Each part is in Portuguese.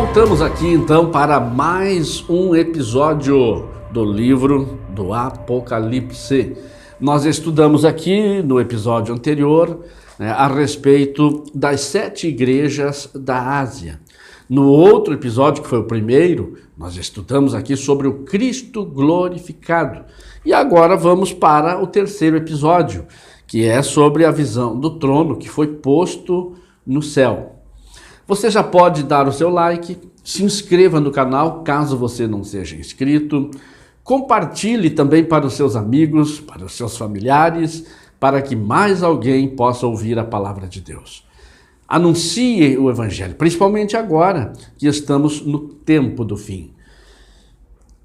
Voltamos aqui então para mais um episódio do livro do Apocalipse. Nós estudamos aqui no episódio anterior a respeito das 7 igrejas da Ásia. No outro episódio, que foi o primeiro, nós estudamos aqui sobre o Cristo glorificado. E agora vamos para o terceiro episódio, que é sobre a visão do trono que foi posto no céu. Você já pode dar o seu like, se inscreva no canal caso você não seja inscrito, compartilhe também para os seus amigos, para os seus familiares, para que mais alguém possa ouvir a palavra de Deus. Anuncie o Evangelho, principalmente agora que estamos no tempo do fim.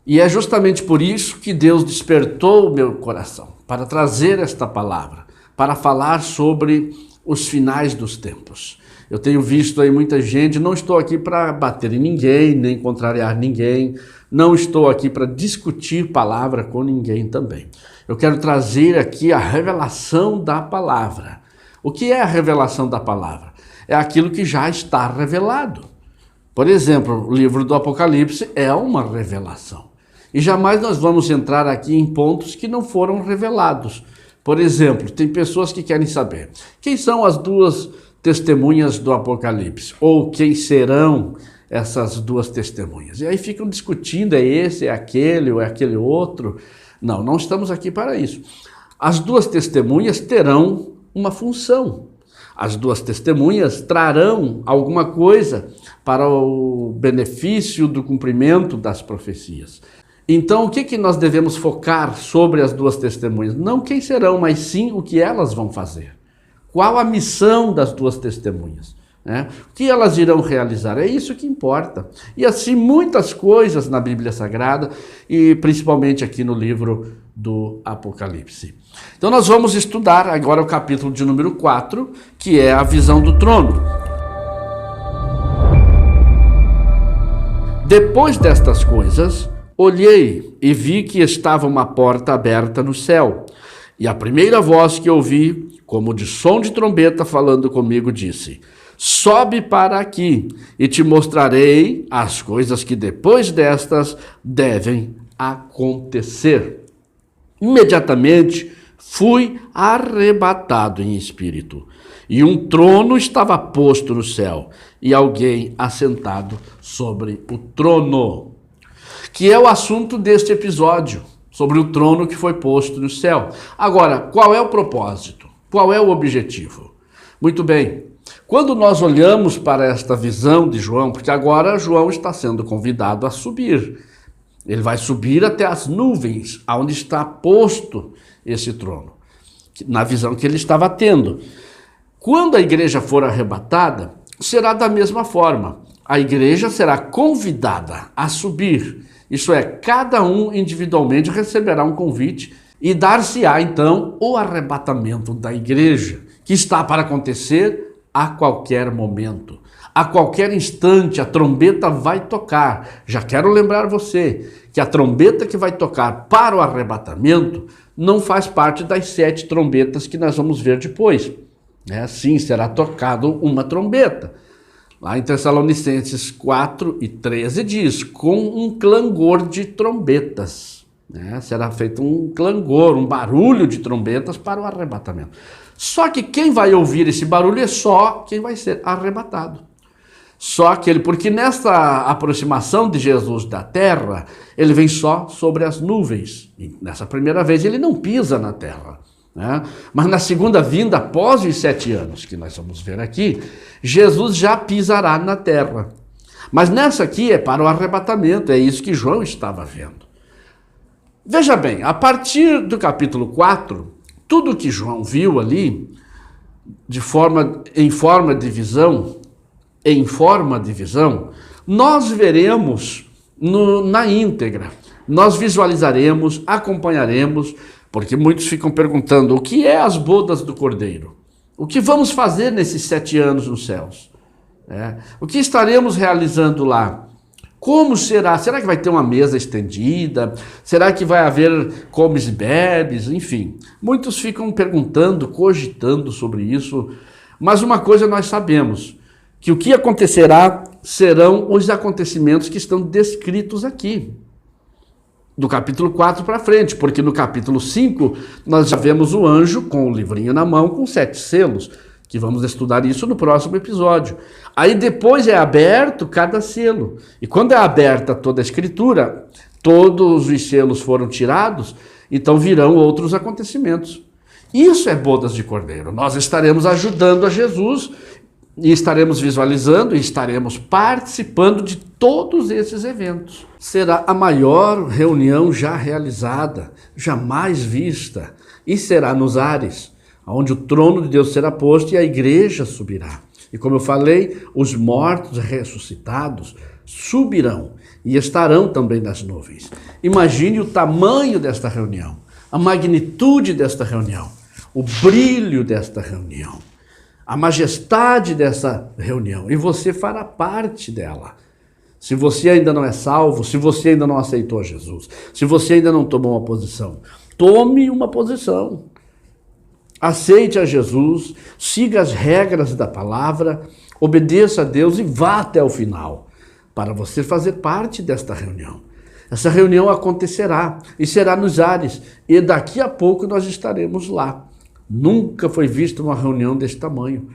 E é justamente por isso que Deus despertou o meu coração, para trazer esta palavra, para falar sobre os finais dos tempos. Eu tenho visto aí muita gente, não estou aqui para bater em ninguém, nem contrariar ninguém, não estou aqui para discutir palavra com ninguém também. Eu quero trazer aqui a revelação da palavra. O que é a revelação da palavra? É aquilo que já está revelado. Por exemplo, o livro do Apocalipse é uma revelação. E jamais nós vamos entrar aqui em pontos que não foram revelados. Por exemplo, tem pessoas que querem saber quem são as 2 testemunhas do Apocalipse, ou quem serão essas 2 testemunhas. E aí ficam discutindo, é esse, é aquele, ou é aquele outro. Não, não estamos aqui para isso. As 2 testemunhas terão uma função. As 2 testemunhas trarão alguma coisa para o benefício do cumprimento das profecias. Então, o que nós devemos focar sobre as 2 testemunhas? Não quem serão, mas sim o que elas vão fazer. Qual a missão das 2 testemunhas? O que elas irão realizar? É isso que importa. E assim, muitas coisas na Bíblia Sagrada, e principalmente aqui no livro do Apocalipse. Então nós vamos estudar agora o capítulo de número 4, que é a visão do trono. Depois destas coisas, olhei e vi que estava uma porta aberta no céu. E a primeira voz que ouvi, como de som de trombeta falando comigo, disse: sobe para aqui e te mostrarei as coisas que depois destas devem acontecer. Imediatamente fui arrebatado em espírito, e um trono estava posto no céu, e alguém assentado sobre o trono, que é o assunto deste episódio, sobre o trono que foi posto no céu. Agora, qual é o propósito? Qual é o objetivo? Muito bem, quando nós olhamos para esta visão de João, porque agora João está sendo convidado a subir, ele vai subir até as nuvens, onde está posto esse trono, na visão que ele estava tendo. Quando a igreja for arrebatada, será da mesma forma. A igreja será convidada a subir, isso é, cada um individualmente receberá um convite e dar-se-á então o arrebatamento da igreja, que está para acontecer a qualquer momento. A qualquer instante a trombeta vai tocar. Já quero lembrar você que a trombeta que vai tocar para o arrebatamento não faz parte das 7 trombetas que nós vamos ver depois. Sim, será tocado uma trombeta. Lá em Tessalonicenses 4:13 diz, com um clangor de trombetas. Será feito um clangor, um barulho de trombetas para o arrebatamento. Só que quem vai ouvir esse barulho é só quem vai ser arrebatado. Só aquele, porque nessa aproximação de Jesus da terra, ele vem só sobre as nuvens. E nessa primeira vez ele não pisa na terra. Mas na segunda vinda, após os 7 anos, que nós vamos ver aqui, Jesus já pisará na terra. Mas nessa aqui é para o arrebatamento, é isso que João estava vendo. Veja bem, a partir do capítulo 4, tudo que João viu ali, em forma de visão, nós veremos na íntegra. Nós visualizaremos, acompanharemos, porque muitos ficam perguntando, o que é as bodas do Cordeiro? O que vamos fazer nesses 7 anos nos céus? O que estaremos realizando lá? Como será? Será que vai ter uma mesa estendida? Será que vai haver comes e bebes? Enfim, muitos ficam perguntando, cogitando sobre isso. Mas uma coisa nós sabemos, que o que acontecerá serão os acontecimentos que estão descritos aqui, do capítulo 4 para frente, porque no capítulo 5 nós já vemos o anjo com o livrinho na mão com 7 selos, que vamos estudar isso no próximo episódio. Aí depois é aberto cada selo, e quando é aberta toda a escritura, todos os selos foram tirados, então virão outros acontecimentos. Isso é bodas de Cordeiro. Nós estaremos ajudando a Jesus e estaremos visualizando e estaremos participando de todos esses eventos. Será a maior reunião já realizada, jamais vista, e será nos ares, onde o trono de Deus será posto e a igreja subirá. E como eu falei, os mortos ressuscitados subirão e estarão também nas nuvens. Imagine o tamanho desta reunião, a magnitude desta reunião, o brilho desta reunião, a majestade dessa reunião, e você fará parte dela. Se você ainda não é salvo, se você ainda não aceitou Jesus, se você ainda não tomou uma posição, tome uma posição. Aceite a Jesus, siga as regras da palavra, obedeça a Deus e vá até o final, para você fazer parte desta reunião. Essa reunião acontecerá e será nos ares, e daqui a pouco nós estaremos lá. Nunca foi vista uma reunião desse tamanho,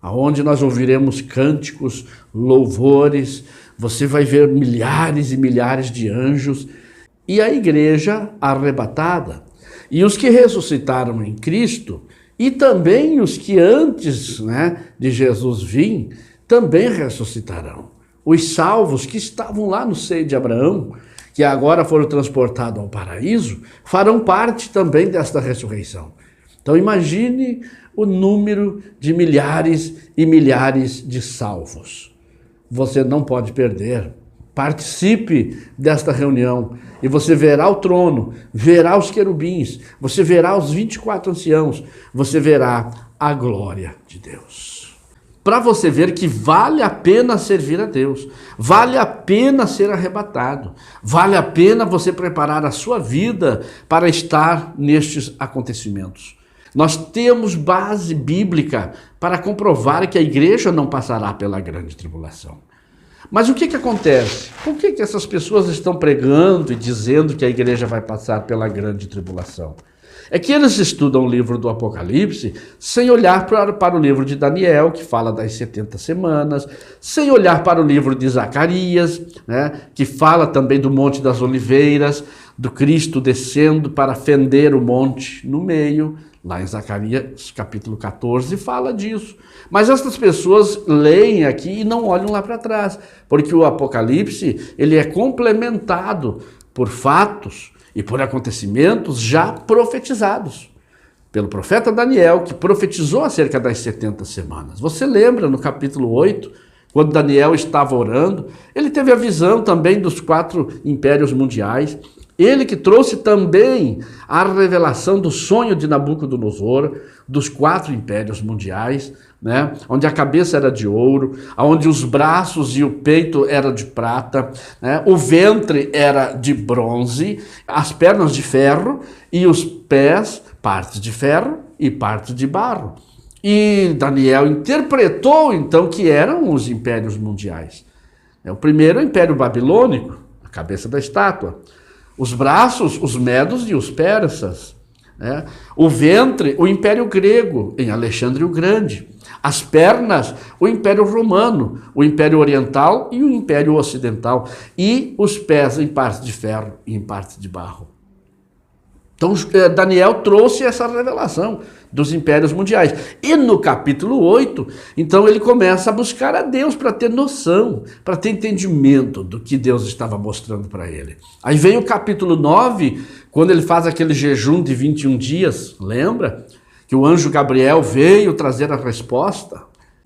onde nós ouviremos cânticos, louvores, você vai ver milhares e milhares de anjos, e a igreja arrebatada, e os que ressuscitaram em Cristo, e também os que antes de Jesus vir, também ressuscitarão. Os salvos que estavam lá no seio de Abraão, que agora foram transportados ao paraíso, farão parte também desta ressurreição. Então imagine o número de milhares e milhares de salvos. Você não pode perder. Participe desta reunião e você verá o trono, verá os querubins, você verá os 24 anciãos, você verá a glória de Deus. Para você ver que vale a pena servir a Deus, vale a pena ser arrebatado, vale a pena você preparar a sua vida para estar nestes acontecimentos. Nós temos base bíblica para comprovar que a igreja não passará pela grande tribulação. Mas o que acontece? Por que essas pessoas estão pregando e dizendo que a igreja vai passar pela grande tribulação? É que eles estudam o livro do Apocalipse sem olhar para o livro de Daniel, que fala das 70 semanas, sem olhar para o livro de Zacarias, que fala também do Monte das Oliveiras, do Cristo descendo para fender o monte no meio. Lá em Zacarias capítulo 14 fala disso. Mas essas pessoas leem aqui e não olham lá para trás, porque o Apocalipse ele é complementado por fatos e por acontecimentos já profetizados pelo profeta Daniel, que profetizou acerca das 70 semanas. Você lembra no capítulo 8, quando Daniel estava orando, ele teve a visão também dos 4 impérios mundiais. Ele que trouxe também a revelação do sonho de Nabucodonosor, dos 4 impérios mundiais, onde a cabeça era de ouro, onde os braços e o peito eram de prata, o ventre era de bronze, as pernas de ferro e os pés, partes de ferro e partes de barro. E Daniel interpretou então que eram os impérios mundiais. O primeiro é o Império Babilônico, a cabeça da estátua. Os braços, os medos e os persas. O ventre, o Império Grego, em Alexandre o Grande. As pernas, o Império Romano, o Império Oriental e o Império Ocidental. E os pés em partes de ferro e em partes de barro. Então, Daniel trouxe essa revelação dos impérios mundiais. E no capítulo 8, então ele começa a buscar a Deus para ter noção, para ter entendimento do que Deus estava mostrando para ele. Aí vem o capítulo 9, quando ele faz aquele jejum de 21 dias, lembra? Que o anjo Gabriel veio trazer a resposta.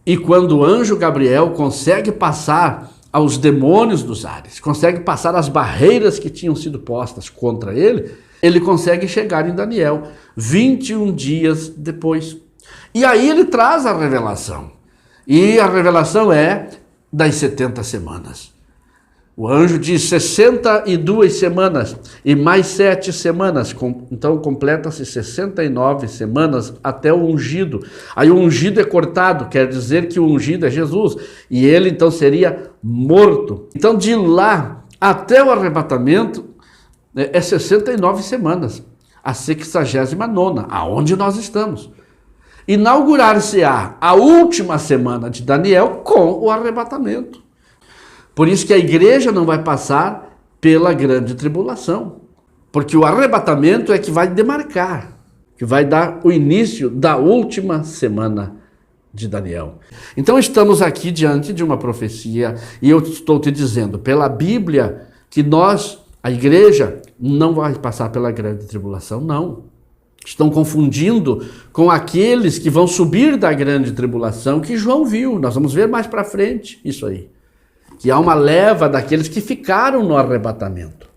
E quando o anjo Gabriel consegue passar aos demônios dos ares, consegue passar as barreiras que tinham sido postas contra ele, ele consegue chegar em Daniel 21 dias depois. E aí ele traz a revelação. E a revelação é das 70 semanas. O anjo diz 62 semanas e mais 7 semanas, então completa-se 69 semanas até o ungido. Aí o ungido é cortado, quer dizer que o ungido é Jesus, e ele então seria morto. Então de lá até o arrebatamento é 69 semanas, a 69ª, aonde nós estamos. Inaugurar-se-á a última semana de Daniel com o arrebatamento. Por isso que a igreja não vai passar pela grande tribulação. Porque o arrebatamento é que vai demarcar, que vai dar o início da última semana de Daniel. Então estamos aqui diante de uma profecia e eu estou te dizendo, pela Bíblia, que nós, a igreja, não vai passar pela grande tribulação, não. Estão confundindo com aqueles que vão subir da grande tribulação que João viu. Nós vamos ver mais para frente isso aí. Que há uma leva daqueles que ficaram no arrebatamento.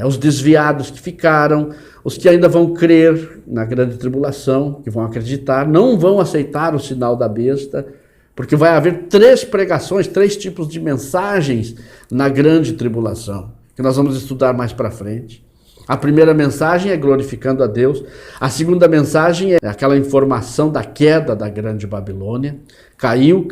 Os desviados que ficaram, os que ainda vão crer na grande tribulação, que vão acreditar, não vão aceitar o sinal da besta, porque vai haver 3 pregações, 3 tipos de mensagens na grande tribulação, que nós vamos estudar mais para frente. A primeira mensagem é glorificando a Deus. A segunda mensagem é aquela informação da queda da grande Babilônia. Caiu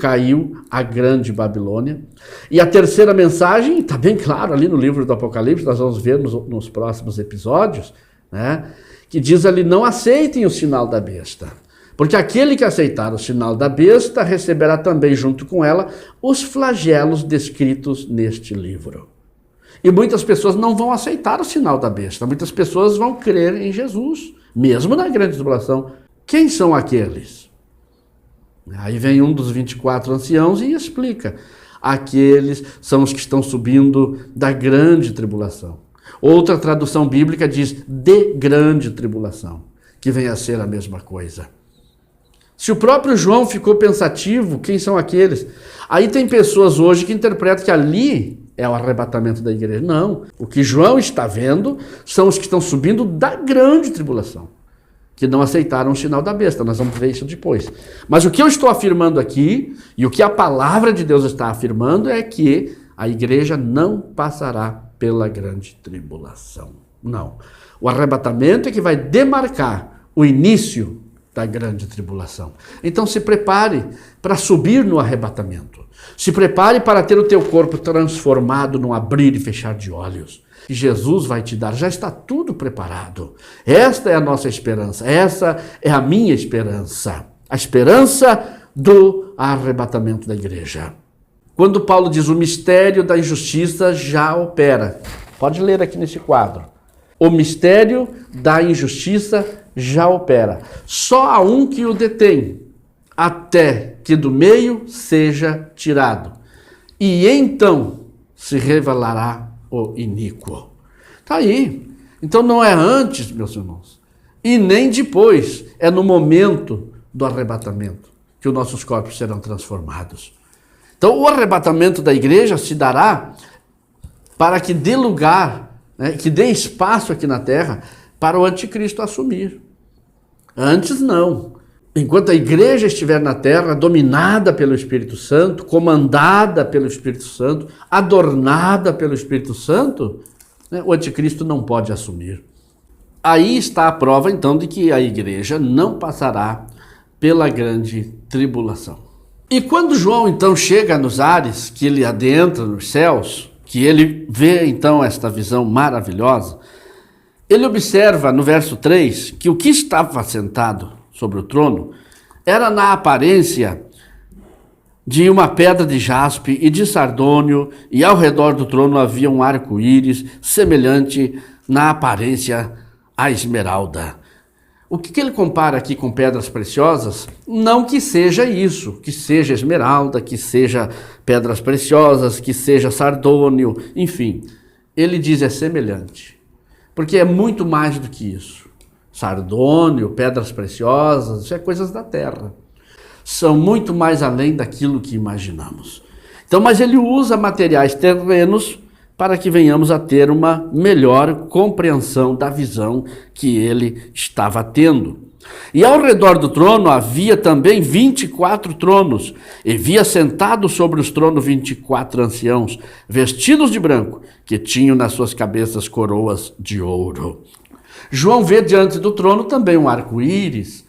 a grande Babilônia. E a terceira mensagem, está bem claro ali no livro do Apocalipse, nós vamos ver nos próximos episódios, né, que diz ali, não aceitem o sinal da besta. Porque aquele que aceitar o sinal da besta receberá também junto com ela os flagelos descritos neste livro. E muitas pessoas não vão aceitar o sinal da besta. Muitas pessoas vão crer em Jesus, mesmo na grande tribulação. Quem são aqueles? Aí vem um dos 24 anciãos e explica. Aqueles são os que estão subindo da grande tribulação. Outra tradução bíblica diz de grande tribulação, que vem a ser a mesma coisa. Se o próprio João ficou pensativo, quem são aqueles? Aí tem pessoas hoje que interpretam que ali é o arrebatamento da igreja. Não. O que João está vendo são os que estão subindo da grande tribulação, que não aceitaram o sinal da besta. Nós vamos ver isso depois. Mas o que eu estou afirmando aqui, e o que a palavra de Deus está afirmando, é que a igreja não passará pela grande tribulação. Não. O arrebatamento é que vai demarcar o início da grande tribulação. Então se prepare para subir no arrebatamento. Se prepare para ter o teu corpo transformado num abrir e fechar de olhos. Que Jesus vai te dar, já está tudo preparado. Esta é a nossa esperança, essa é a minha esperança. A esperança do arrebatamento da igreja. Quando Paulo diz o mistério da injustiça já opera. Pode ler aqui nesse quadro. O mistério da injustiça já opera. Só há um que o detém, até que do meio seja tirado. E então se revelará o iníquo. Está aí. Então não é antes, meus irmãos, e nem depois. É no momento do arrebatamento que os nossos corpos serão transformados. Então o arrebatamento da igreja se dará para que dê lugar, né, que dê espaço aqui na terra para o anticristo assumir. Antes não. Enquanto a igreja estiver na terra, dominada pelo Espírito Santo, comandada pelo Espírito Santo, adornada pelo Espírito Santo, né, o anticristo não pode assumir. Aí está a prova, então, de que a igreja não passará pela grande tribulação. E quando João, então, chega nos ares, que ele adentra nos céus, que ele vê, então, esta visão maravilhosa, ele observa no verso 3 que o que estava sentado sobre o trono era na aparência de uma pedra de jaspe e de sardônio, e ao redor do trono havia um arco-íris semelhante na aparência à esmeralda. O que ele compara aqui com pedras preciosas? Não que seja isso, que seja esmeralda, que seja pedras preciosas, que seja sardônio, enfim. Ele diz é semelhante, porque é muito mais do que isso. Sardônio, pedras preciosas, isso é coisas da terra. São muito mais além daquilo que imaginamos. Então, mas ele usa materiais terrenos para que venhamos a ter uma melhor compreensão da visão que ele estava tendo. E ao redor do trono havia também 24 tronos, e via sentados sobre os tronos 24 anciãos, vestidos de branco, que tinham nas suas cabeças coroas de ouro. João vê diante do trono também um arco-íris.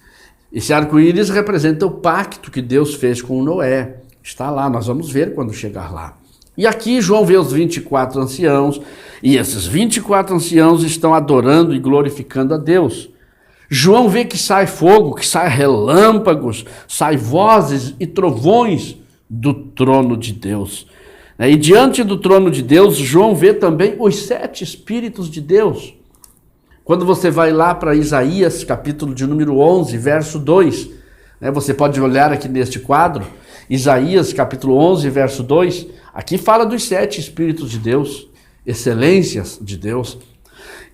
Esse arco-íris representa o pacto que Deus fez com Noé. Está lá, nós vamos ver quando chegar lá. E aqui João vê os 24 anciãos, e esses 24 anciãos estão adorando e glorificando a Deus. João vê que sai fogo, que sai relâmpagos, sai vozes e trovões do trono de Deus. E diante do trono de Deus, João vê também os 7 Espíritos de Deus. Quando você vai lá para Isaías, capítulo de número 11, verso 2, você pode olhar aqui neste quadro, Isaías, capítulo 11, verso 2, aqui fala dos 7 Espíritos de Deus, excelências de Deus.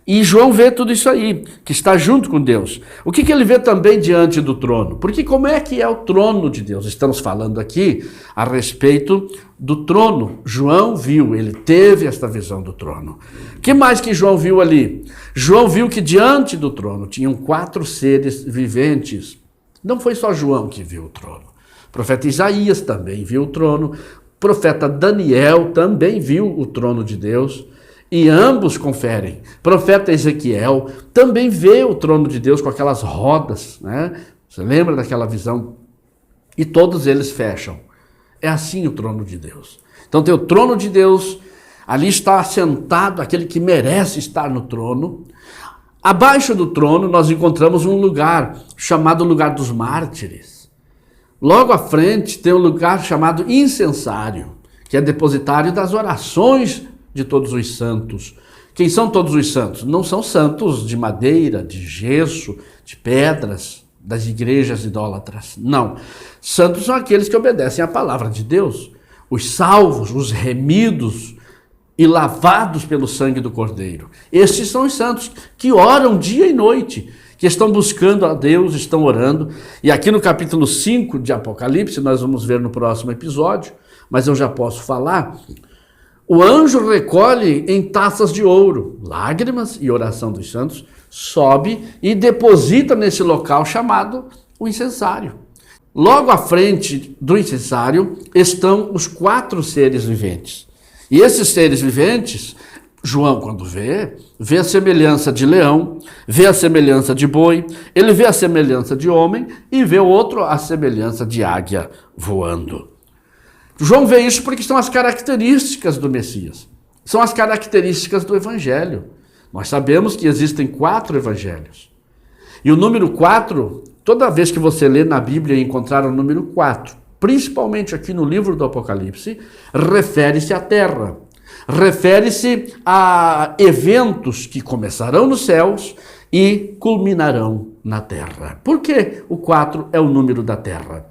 E João vê tudo isso aí, que está junto com Deus. O que ele vê também diante do trono? Porque como é que é o trono de Deus? Estamos falando aqui a respeito do trono. João viu, ele teve esta visão do trono. O que mais que João viu ali? João viu que diante do trono tinham 4 seres viventes. Não foi só João que viu o trono. O profeta Isaías também viu o trono. O profeta Daniel também viu o trono de Deus. E ambos conferem. O profeta Ezequiel também vê o trono de Deus com aquelas rodas, né? Você lembra daquela visão? E todos eles fecham. É assim o trono de Deus. Então tem o trono de Deus, ali está assentado aquele que merece estar no trono. Abaixo do trono nós encontramos um lugar chamado lugar dos mártires. Logo à frente tem um lugar chamado incensário, que é depositário das orações de todos os santos. Quem são todos os santos? Não são santos de madeira, de gesso, de pedras, das igrejas idólatras. Não. Santos são aqueles que obedecem à palavra de Deus. Os salvos, os remidos e lavados pelo sangue do Cordeiro. Estes são os santos que oram dia e noite, que estão buscando a Deus, estão orando. E aqui no capítulo 5 de Apocalipse, nós vamos ver no próximo episódio, mas eu já posso falar. O anjo recolhe em taças de ouro, lágrimas e oração dos santos, sobe e deposita nesse local chamado o incensário. Logo à frente do incensário estão os 4 seres viventes. E esses seres viventes, João, quando vê a semelhança de leão, vê a semelhança de boi, ele vê a semelhança de homem e vê o outro a semelhança de águia voando. João vê isso porque são as características do Messias. São as características do Evangelho. Nós sabemos que existem 4 evangelhos. E o número 4, toda vez que você lê na Bíblia e encontrar o número 4, principalmente aqui no livro do Apocalipse, refere-se à terra. Refere-se a eventos que começarão nos céus e culminarão na terra. Por que o 4 é o número da terra?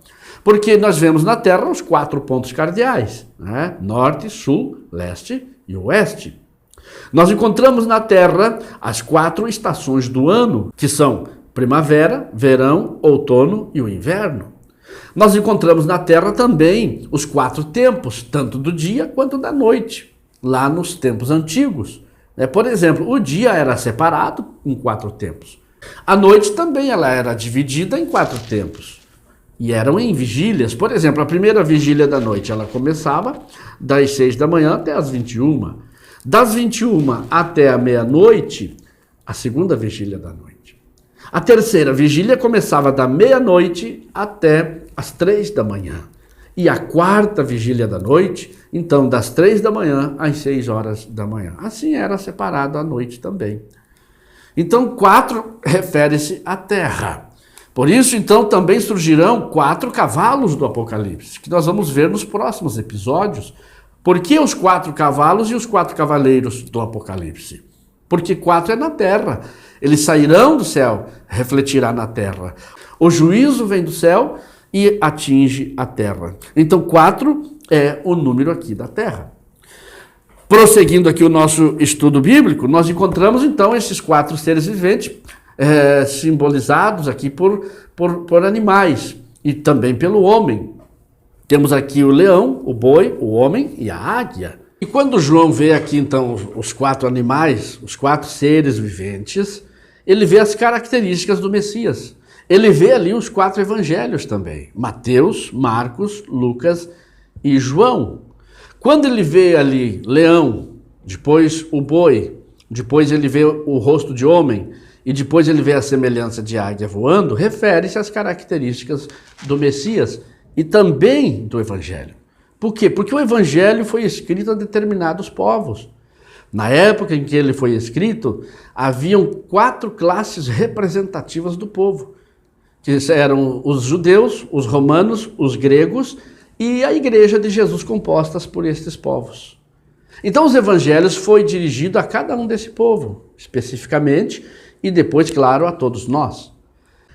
Porque nós vemos na Terra os 4 pontos cardeais, né? Norte, Sul, Leste e Oeste. Nós encontramos na Terra as 4 estações do ano, que são primavera, verão, outono e o inverno. Nós encontramos na Terra também os 4 tempos, tanto do dia quanto da noite, lá nos tempos antigos. Por exemplo, o dia era separado em 4 tempos. A noite também ela era dividida em 4 tempos. E eram em vigílias. Por exemplo, a primeira vigília da noite, ela começava das 6 da manhã até as 21. Das 21 até a meia-noite, a segunda vigília da noite. A terceira vigília começava da meia-noite até as 3 da manhã. E a quarta vigília da noite, então, das 3 da manhã às 6 horas da manhã. Assim era separado a noite também. Então, 4 refere-se à terra. Por isso, então, também surgirão 4 cavalos do Apocalipse, que nós vamos ver nos próximos episódios. Por que os 4 cavalos e os 4 cavaleiros do Apocalipse? Porque 4 é na terra. Eles sairão do céu, refletirá na terra. O juízo vem do céu e atinge a terra. Então, 4 é o número aqui da terra. Prosseguindo aqui o nosso estudo bíblico, nós encontramos, então, esses 4 seres viventes, simbolizados aqui por animais e também pelo homem. Temos aqui o leão, o boi, o homem e a águia. E quando João vê aqui então os 4 animais, os 4 seres viventes, ele vê as características do Messias. Ele vê ali os 4 evangelhos também, Mateus, Marcos, Lucas e João. Quando ele vê ali leão, depois o boi, depois ele vê o rosto de homem e depois ele vê a semelhança de águia voando, refere-se às características do Messias e também do evangelho. Por quê? Porque o evangelho foi escrito a determinados povos. Na época em que ele foi escrito, haviam 4 classes representativas do povo, que eram os judeus, os romanos, os gregos e a igreja de Jesus compostas por estes povos. Então os evangelhos foi dirigido a cada um desse povo, especificamente, e depois, claro, a todos nós.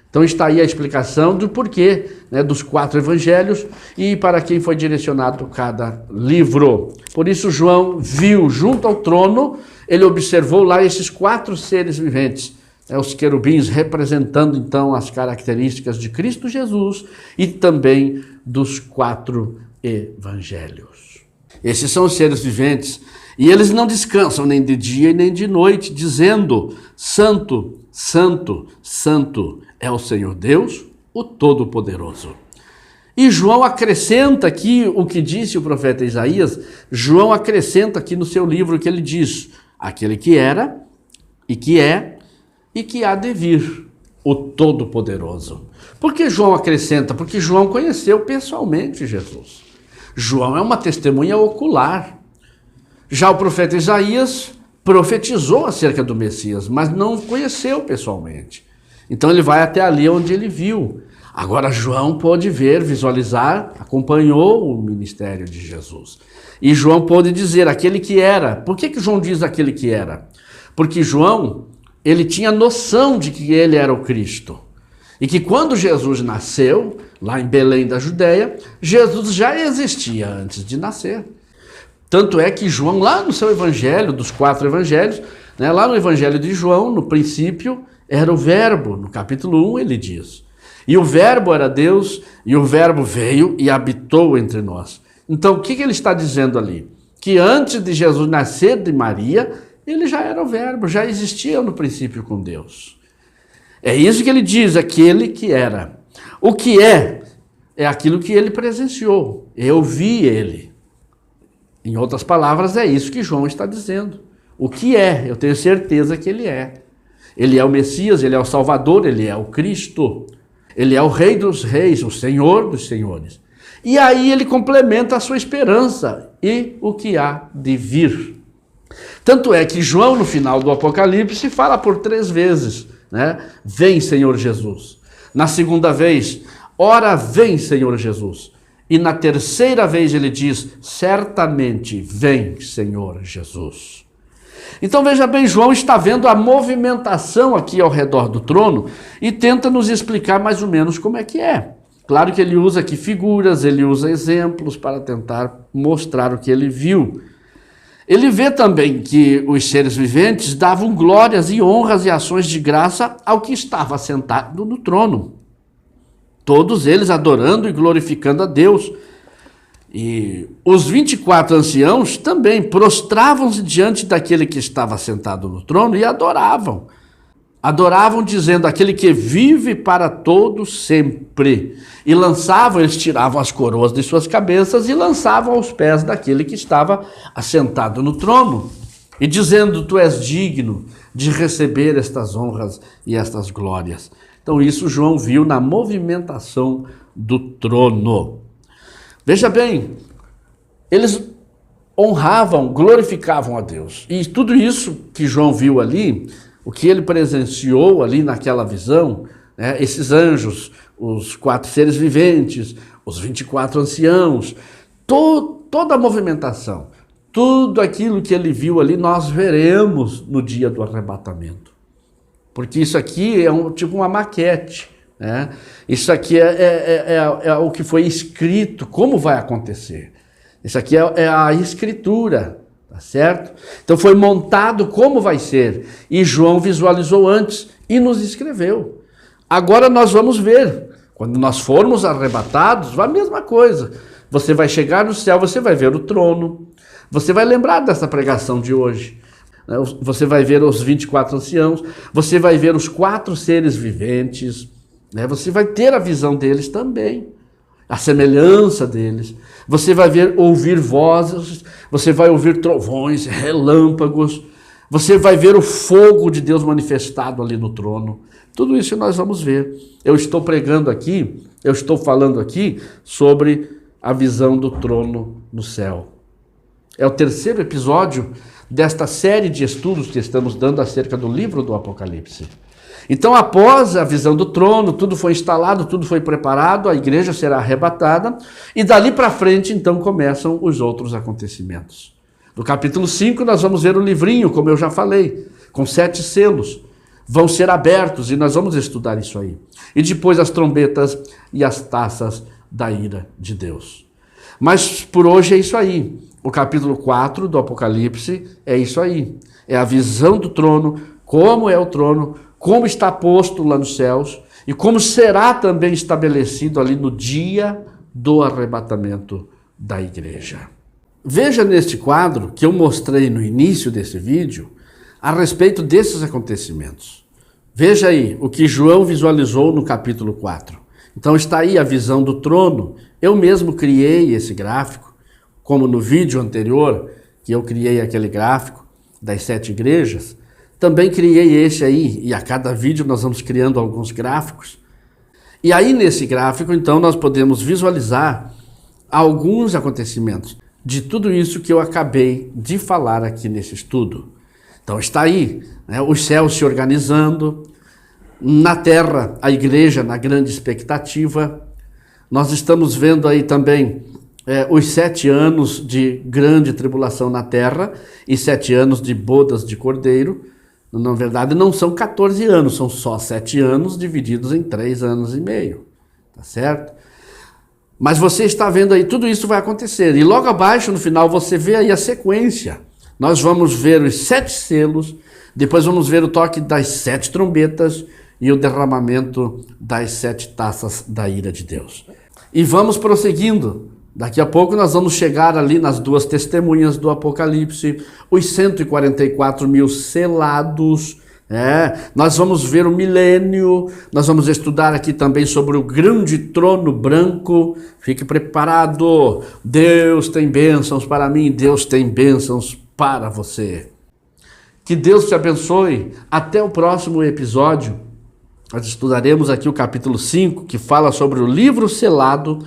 Então está aí a explicação do porquê, né, dos 4 evangelhos e para quem foi direcionado cada livro. Por isso João viu junto ao trono, ele observou lá esses 4 seres viventes, os querubins representando então as características de Cristo Jesus e também dos 4 evangelhos. Esses são os seres viventes e eles não descansam nem de dia e nem de noite, dizendo: Santo, Santo, Santo é o Senhor Deus, o Todo-Poderoso. E João acrescenta aqui o que disse o profeta Isaías. João acrescenta aqui no seu livro que ele diz: aquele que era e que é e que há de vir, o Todo-Poderoso. Por que João acrescenta? Porque João conheceu pessoalmente Jesus. João é uma testemunha ocular. Já o profeta Isaías profetizou acerca do Messias, mas não conheceu pessoalmente. Então ele vai até ali onde ele viu. Agora João pôde ver, visualizar, acompanhou o ministério de Jesus. E João pôde dizer aquele que era. Por que João diz aquele que era? Porque João, ele tinha noção de que ele era o Cristo. E que quando Jesus nasceu, lá em Belém da Judéia, Jesus já existia antes de nascer. Tanto é que João, lá no seu evangelho, dos 4 evangelhos, né, lá no evangelho de João, no princípio, era o Verbo. No capítulo 1 ele diz: e o Verbo era Deus, e o Verbo veio e habitou entre nós. Então, o que ele está dizendo ali? Que antes de Jesus nascer de Maria, ele já era o Verbo, já existia no princípio com Deus. É isso que ele diz, aquele que era. O que é aquilo que ele presenciou. Eu vi ele. Em outras palavras, é isso que João está dizendo. O que é, eu tenho certeza que ele é. Ele é o Messias, ele é o Salvador, ele é o Cristo. Ele é o Rei dos Reis, o Senhor dos Senhores. E aí ele complementa a sua esperança e o que há de vir. Tanto é que João, no final do Apocalipse, fala por 3 vezes, né? Vem, Senhor Jesus. Na segunda vez, ora vem, Senhor Jesus. E na terceira vez ele diz, certamente vem, Senhor Jesus. Então veja bem, João está vendo a movimentação aqui ao redor do trono e tenta nos explicar mais ou menos como é que é. Claro que ele usa aqui figuras, ele usa exemplos para tentar mostrar o que ele viu. Ele vê também que os seres viventes davam glórias e honras e ações de graça ao que estava sentado no trono. Todos eles adorando e glorificando a Deus. E os 24 anciãos também prostravam-se diante daquele que estava sentado no trono e adoravam. Adoravam dizendo, aquele que vive para todo sempre. E lançavam, eles tiravam as coroas de suas cabeças e lançavam aos pés daquele que estava assentado no trono. E dizendo, tu és digno de receber estas honras e estas glórias. Então isso João viu na movimentação do trono. Veja bem, eles honravam, glorificavam a Deus. E tudo isso que João viu ali, o que ele presenciou ali naquela visão, né, esses anjos, os 4 seres viventes, os 24 anciãos, toda a movimentação, tudo aquilo que ele viu ali, nós veremos no dia do arrebatamento. Porque isso aqui é tipo uma maquete, né? Isso aqui é o que foi escrito, como vai acontecer. Isso aqui é a escritura, tá certo? Então foi montado como vai ser. E João visualizou antes e nos escreveu. Agora nós vamos ver. Quando nós formos arrebatados, vai a mesma coisa. Você vai chegar no céu, você vai ver o trono. Você vai lembrar dessa pregação de hoje. Você vai ver os 24 anciãos, você vai ver os 4 seres viventes, né? Você vai ter a visão deles também, a semelhança deles. Você vai ouvir vozes, você vai ouvir trovões, relâmpagos, você vai ver o fogo de Deus manifestado ali no trono. Tudo isso nós vamos ver. Eu estou pregando aqui, eu estou falando aqui sobre a visão do trono no céu. É o 3º episódio desta série de estudos que estamos dando acerca do livro do Apocalipse. Então, após a visão do trono, tudo foi instalado, tudo foi preparado, a igreja será arrebatada, e dali para frente, então, começam os outros acontecimentos. No capítulo 5, nós vamos ver o livrinho, como eu já falei, com 7 selos. Vão ser abertos, e nós vamos estudar isso aí. E depois as trombetas e as taças da ira de Deus. Mas por hoje é isso aí. O capítulo 4 do Apocalipse é isso aí. É a visão do trono, como é o trono, como está posto lá nos céus e como será também estabelecido ali no dia do arrebatamento da igreja. Veja neste quadro que eu mostrei no início desse vídeo a respeito desses acontecimentos. Veja aí o que João visualizou no capítulo 4. Então está aí a visão do trono. Eu mesmo criei esse gráfico, como no vídeo anterior, que eu criei aquele gráfico das 7 igrejas, também criei esse aí, e a cada vídeo nós vamos criando alguns gráficos. E aí nesse gráfico, então, nós podemos visualizar alguns acontecimentos de tudo isso que eu acabei de falar aqui nesse estudo. Então está aí, né, os céus se organizando, na terra a igreja na grande expectativa. Nós estamos vendo aí também os 7 anos de grande tribulação na terra e 7 anos de bodas de cordeiro. Na verdade não são 14 anos, são só 7 anos divididos em 3 anos e meio, tá certo? Mas você está vendo aí, tudo isso vai acontecer. E logo abaixo, no final, você vê aí a sequência. Nós vamos ver os 7 selos, depois vamos ver o toque das 7 trombetas e o derramamento das 7 taças da ira de Deus. E vamos prosseguindo. Daqui a pouco nós vamos chegar ali nas 2 testemunhas do Apocalipse, os 144 mil selados. Nós vamos ver o milênio, nós vamos estudar aqui também sobre o grande trono branco. Fique preparado, Deus tem bênçãos para mim, Deus tem bênçãos para você. Que Deus te abençoe. Até o próximo episódio. Nós estudaremos aqui o capítulo 5, que fala sobre o livro selado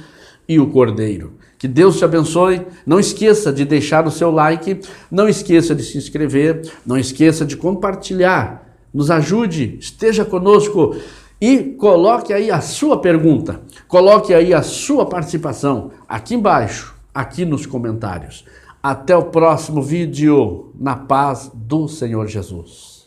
e o cordeiro. Que Deus te abençoe. Não esqueça de deixar o seu like, não esqueça de se inscrever, não esqueça de compartilhar. Nos ajude, esteja conosco e coloque aí a sua pergunta, coloque aí a sua participação aqui embaixo, aqui nos comentários. Até o próximo vídeo, na paz do Senhor Jesus.